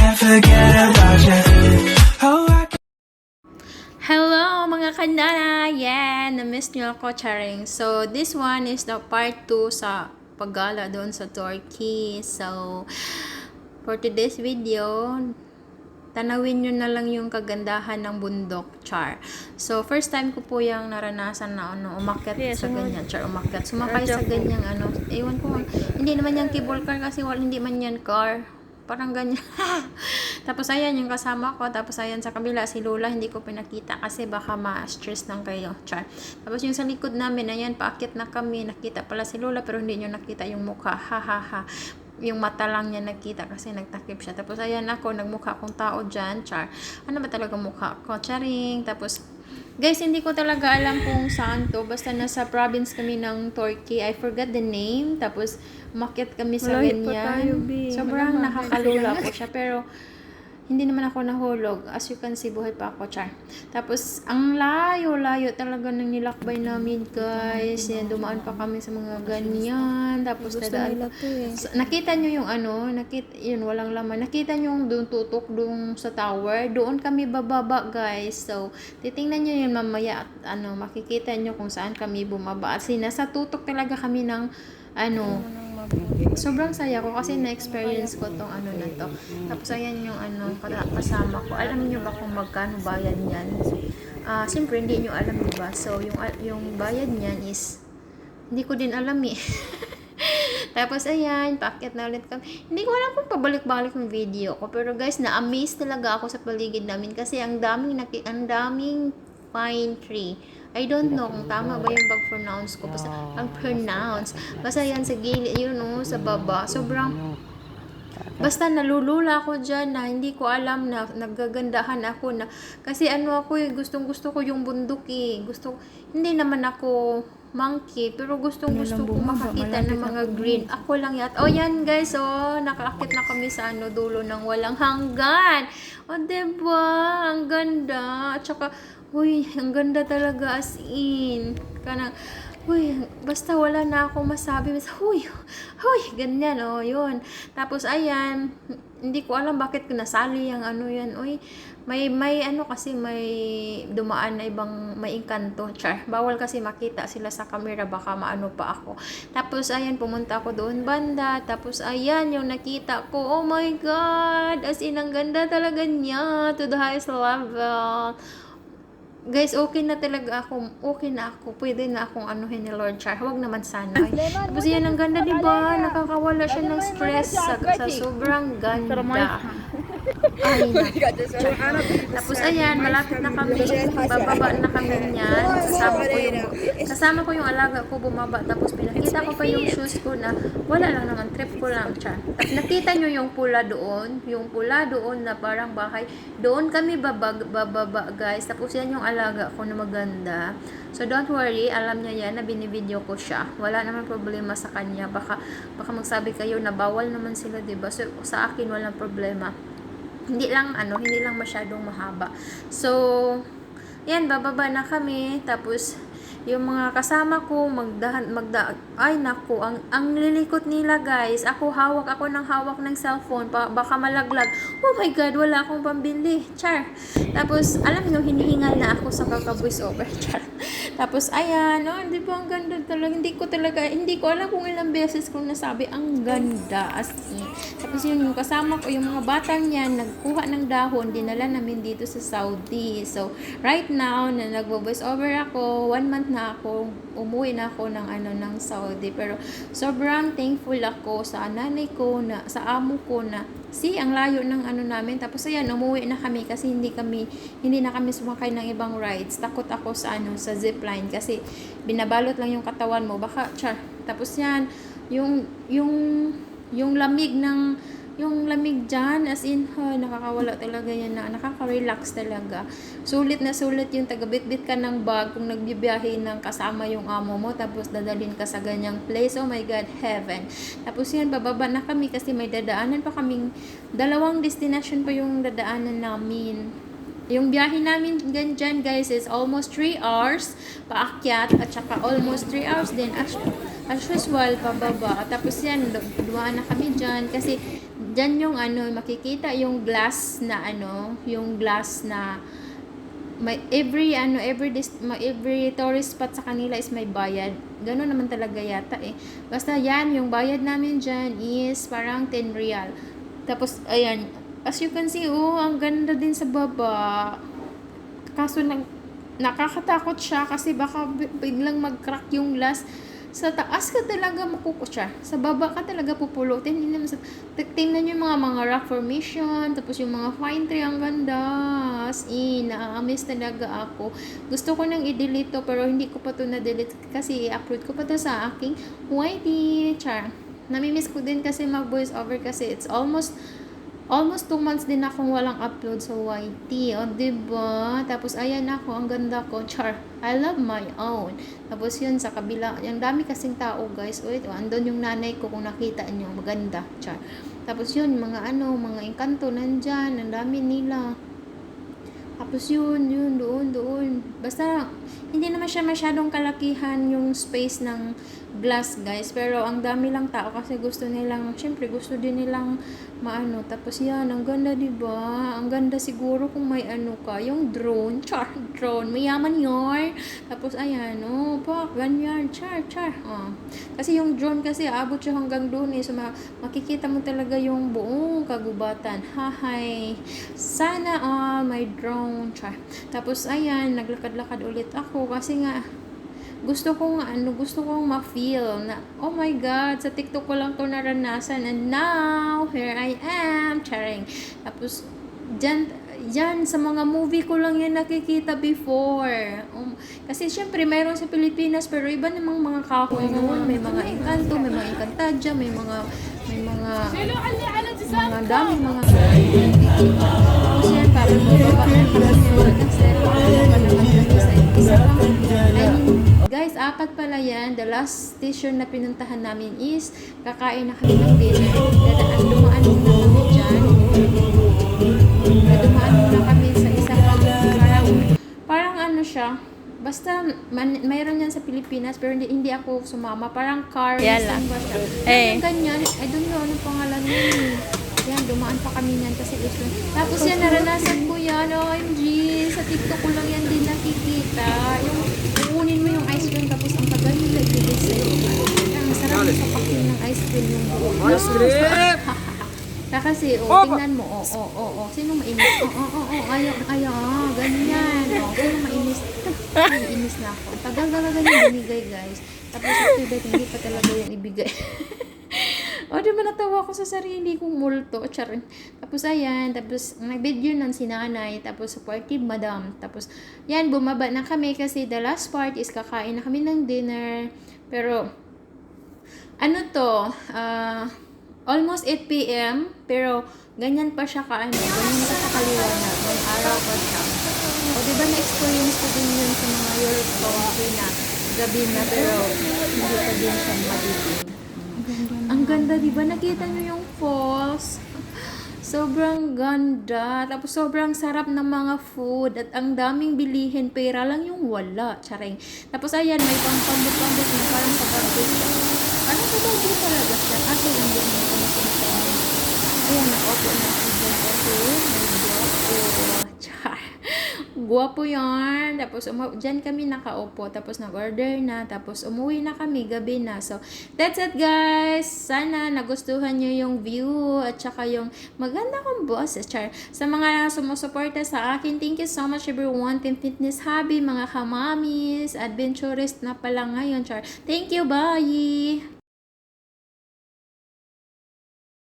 can't forget about you. Oh, Hello mga kanana! Yeah! Na-miss nyo ako, charing. So, this one is the part 2 sa paggala doon sa Turkey. So, for today's video, tanawin nyo na lang yung kagandahan ng bundok, char. So, first time ko po yung naranasan na umakyat sa ganyan, char, umakyat. Sumakay sa ganyang ewan ko, hindi naman yan cable car kasi hindi man yan car. Parang ganyan. Tapos ayan yung kasama ko. Tapos ayan sa kabila si Lola. Hindi ko pinakita kasi baka ma-stress lang kayo. Char. Tapos yung sa likod namin. Ayan paakyat na kami. Nakita pala si Lola pero hindi nyo nakita yung mukha. Ha ha ha. Yung mata lang niya nakita kasi nagtakip siya. Tapos ayan ako. Nagmukha akong tao dyan. Char. Ano ba talaga mukha ko? Charing. Tapos guys, hindi ko talaga alam kung saan to. Basta nasa province kami ng Turkey. I forgot the name. Tapos, umakyat kami sa ganyan. Sobrang nakakalula po siya. Pero, hindi naman ako nahulog. As you can see, buhay pa ako, char. Tapos, ang layo-layo talaga ng nilakbay namin, guys. Yan, dumaan pa kami sa mga ganyan. Tapos, nadaan. Nakita nyo yung yun, walang laman. Nakita nyo yung doon tutok doon sa tower. Doon kami bababa, guys. So, titingnan nyo yun mamaya. At, makikita nyo kung saan kami bumaba. At nasa tutok talaga kami ng, sobrang saya ko kasi na-experience ko tong na to. Tapos ayan yung kasama ko. Alam niyo ba kung magkano bayad niyan? Siyempre hindi niyo alam, diba? So yung bayad niyan is hindi ko din alam eh. Tapos ayan, paakyat na ulit kami. Hindi ko alam kung pabalik-balik yung video ko. Pero guys, na-amaze talaga ako sa paligid namin kasi ang daming pine tree. I don't know kung tama ba yung pag-pronounce ko. Basta yan sa gilid, sa baba. Basta nalulula ako dyan na hindi ko alam na nagagandahan ako na. Kasi gustong-gusto ko yung bundok eh. Hindi naman ako monkey, pero gustong-gusto ko makakita ng mga green. Ako lang yan. Yan guys, nakaakit na kami sa dulo ng walang hanggan. Diba? Ang ganda. At saka, ang ganda talaga as in. Basta wala na akong masabi. Basta, ganyan, yun. Tapos, ayan, hindi ko alam bakit nasali yung yan. Kasi may dumaan na ibang may engkanto, char. Bawal kasi makita sila sa camera, baka maano pa ako. Tapos, ayan, pumunta ako doon banda. Tapos, ayan, yung nakita ko, oh my God! As in, ang ganda talaga niya to the highest level. Guys, okay na ako. Pwede na akong anuhin ni Lord Char. Huwag naman sana. Tapos yan, ang ganda, diba? Nakakawala siya ng stress sa sobrang ganda. Tapos ayan, malapit na kami. Bababa na kami niyan. Kasama ko yung alaga ko bumaba. Tapos pinakita ko pa yung shoes ko na wala lang naman. Trip ko lang, Char. Nakita nyo yung pula doon? Yung pula doon na parang bahay. Doon kami bababa, guys. Tapos yan yung alaga ko na maganda. So don't worry, alam niya yan na binibideo ko siya. Wala naman problema sa kanya. Baka magsabi kayo na bawal naman sila, diba? So sa akin walang problema. Hindi lang masyadong mahaba. So yan, bababa na kami. Tapos yung mga kasama ko ay naku, ang lilikot nila, guys. Hawak ako ng cellphone, baka malaglag. Oh my God, wala akong pambili, char. Tapos alam niyo, hinihingal na ako sa kaka-voice over, char. Tapos ayan, di ba ang ganda talaga. Hindi ko alam kung ilang beses kong nasabi ang ganda as in. Tapos yung kasama ko, yung mga batang yan, nagkuha ng dahon, dinala namin dito sa Saudi. So right now na nagvo-voice over ako, 1 month na ako, umuwi na ako ng Saudi. Pero sobrang thankful ako sa nanay ko, sa amo ko na ang layo ng namin. Tapos ayan, umuwi na kami kasi hindi na kami sumakay ng ibang rides. Takot ako sa zipline kasi binabalot lang yung katawan mo, baka char. Tapos yan, yung lamig dyan, as in, nakakawala talaga yan nakaka-relax talaga. Sulit na sulit yung tagabit-bit ka ng bag kung nagbibiyahe ng kasama yung amo mo, tapos dadalhin ka sa ganyang place. Oh my God, heaven. Tapos yan, bababa na kami kasi may dadaanan pa kaming, 2 destination pa yung dadaanan namin. Yung biyahe namin dyan, guys, is almost 3 hours paakyat at saka almost 3 hours din as usual pababa. Tapos yan, dumaan na kami dyan kasi Diyan yung ano, makikita yung glass na ano, yung glass na may every tourist spot sa kanila is may bayad. Gano'n naman talaga yata eh. Basta yan, yung bayad namin dyan is parang 10 real. Tapos, ayan, as you can see, oh, ang ganda din sa baba. Kaso nakakatakot siya kasi baka biglang mag-crack yung glass. Sa taas ka talaga makukutsa. Sa baba ka talaga pupulutin. Hindi naman tingnan yung mga rock formation. Tapos yung mga fine tree. Ang ganda. As in, na-amaze talaga ako. Gusto ko nang i-delete to pero hindi ko pa to na-delete kasi i-upload ko pa to sa aking YT. Char. Namimiss ko din kasi mag-voice over kasi it's almost 2 months din akong walang upload sa YT. O, diba? Tapos, ayan ako. Ang ganda ko. Char. I love my own. Tapos, yun, sa kabila. Yung dami kasing tao, guys. O, ito. Andun yung nanay ko kung nakita nyo. Maganda. Char. Tapos, yun, mga engkanto nandyan. Ang dami nila. Tapos, yun, doon. Basta, hindi naman siya masyadong kalakihan yung space ng glass, guys. Pero, ang dami lang tao kasi syempre, gusto din nilang maano. Tapos, yan, ang ganda, diba? Ang ganda siguro kung may yung drone. Char, drone. Mayaman yun. Tapos, ayan, ganyan. Char. Kasi yung drone kasi, abot siya hanggang doon eh. So, makikita mo talaga yung buong kagubatan. Hahay. Sana may drone. Char. Tapos, ayan, naglakad-lakad ulit ako kasi nga, gusto kong ma-feel na, oh my God, sa TikTok ko lang to naranasan and now, here I am, charing. Tapos, dyan, sa mga movie ko lang yan nakikita before. Kasi syempre, mayroon sa Pilipinas, pero iba namang mga kahoy noon. May mga engkanto, may mga engkantadya, may mga daming mga tapos yan, parang guys, 4 pala yan. The last station na pinuntahan namin is kakain na kami ng dinner. Dumaan muna kami dyan. Dumaan muna kami sa isang parang siya. Basta, mayroon yan sa Pilipinas, pero hindi ako sumama. Parang car racing ba siya? Ganyan. I don't know anong pangalan yun. Yan, dumaan pa kami niyan kasi gusto. Tapos yan, naranasan ko yan. OMG, sa TikTok ko lang yan din nakikita. Yung, kukunin mo yung ice cream, tapos ang tagal nila ibigay sa'yo. Ang sarap yung papakin ng ice cream yung buo. Ice cream! Kasi, tingnan mo, sino mainis? Ayaw, ganyan. Sino mainis? Inis na ako. Ang tagal talaga yung binigay, guys. Tapos, after that, hindi pa talaga yung ibigay. Diba natawa ko sa sarili kong multo. Charin. Tapos, ayan. Tapos, nag-video ng sinanay. Tapos, supportive madam. Tapos, yan, bumaba na kami kasi the last part is kakain na kami ng dinner. Pero, almost 8 p.m. Pero, ganyan pa siya ganyan pa siya kaliwanag. May araw pa siya. Diba na-experience ko din yun sa mga Europe country na gabi na, pero hindi pa din siya madilim. Ang ganda, diba? Nakita nyo yung falls? Sobrang ganda. Tapos sobrang sarap ng mga food at ang daming bilihin. Pera lang yung wala. Charing. Tapos ayan, may pampambot-pambot na parang sa bagay siya. Parang sa bagay talaga siya. Kasi hindi mo ito natin. Ayan, nakaupo na si John kasi Char. Guwapo yan. Tapos, dyan kami nakaupo. Tapos, nag-order na. Tapos, umuwi na kami. Gabi na. So, that's it, guys. Sana nagustuhan nyo yung view at saka yung maganda kong boses. Char. Sa mga sumusuporta sa akin, thank you so much, everyone. Team Fitness Hobby, mga kamamis, adventurist na pala ngayon. Char. Thank you. Bye!